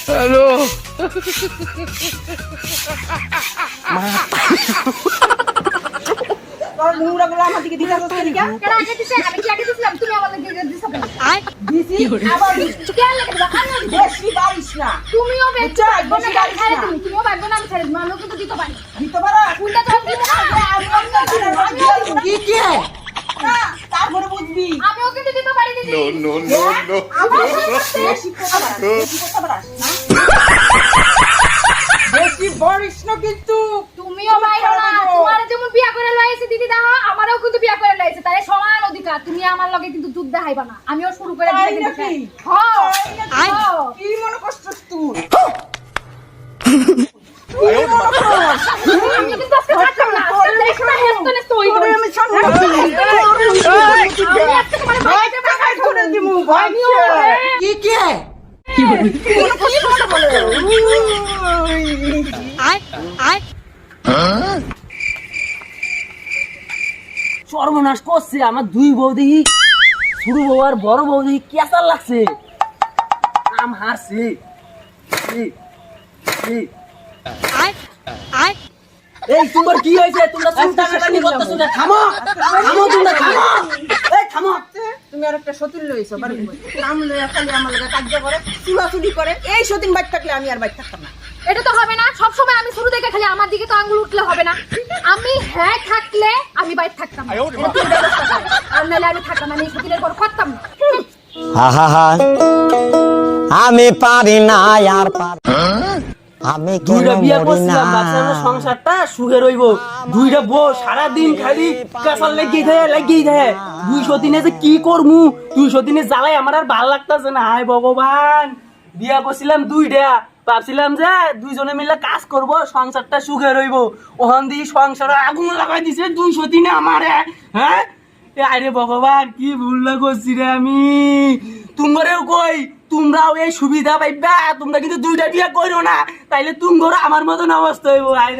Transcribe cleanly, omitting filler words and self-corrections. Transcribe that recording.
Hello তারপরে বুঝবি আমিও কিন্তু দিতে পারি দিদি। বেশি বলিস না কিন্তু তুমিও বাইরো না, তোমার যেমন বিয়া করে লইছে দিদি দাও, আমারও কিন্তু বিয়া করে লইছে, তাই সমান অধিকার। তুমি আমার লগে কিন্তু দুধ দেখাইবা না, আমিও শুরু করে তাই দিই নাকি? হ্যাঁ কি মনে করছিস তুই? আমি কিন্তু আজকে থাকতাম না, আজকে দেখতে হেসতে নেস্তে হইব। আমি সামনে আজকে তোমার বাইরে টাকায় ধরে দিমু ভাই কি কি সর্বনাশ করছে আমার দুই বউ দেখি, ছোট বউ আর বড় বউ দেখি কেসার লাগছে। আম হারছে এই তোমার কি হয়েছে? তোমরা চিন্তা কাটানি করতেছো না, থামো তোমরা থামো, এই থামো। তুমি আর একটা সতীন লইছো বাড়ি নাম লইয়া খালি আমার লাগা কাজ করে চুলাচুলি করে। এই সতীন বাইক থাকলে আমি আর বাইক থাকতাম না। এটা তো হবে না, সব সময় আমি শুরু থেকে খালি আমার দিকে তো আঙ্গুল উঠলে হবে না। আমি হ্যাঁ থাকলে আমি বাইরে থাকতাম না, এটা তুমি ব্যবস্থা করো। আর নাহলে আমি থাকতাম না, আমি সতীনের পর করতাম না। আমি পারি না আর আমি দুইটা বিয়ে করছিলাম, বাচ্চার সংসারটা সুখে রইব। দুইটা বউ সারাদিন খালি কাঁচার লেগেই থাকে। 200 দিনে যে কি করমু, 200 দিনে জ্বালাই আমার আর ভাল লাগতেছে না। হায় ভগবান, বিয়া করছিলাম দুইটা, ভাবছিলাম যে দুইজনে মিলে কাজ করব, সংসারটা সুখে রইব। ওখান দিয়ে সংসারে আগুন লাগাই দিছে 200 দিনে আমারে। হ্যাঁ আরে ভগবান, কি ভুল না করছি রে আমি। তোমারেও কই, তোমরাও এই সুবিধা পাইবা, তোমরা কিন্তু দুইটা বিয়া করো না, তাইলে তুমি আমার মতন অবস্থা হইব। আরে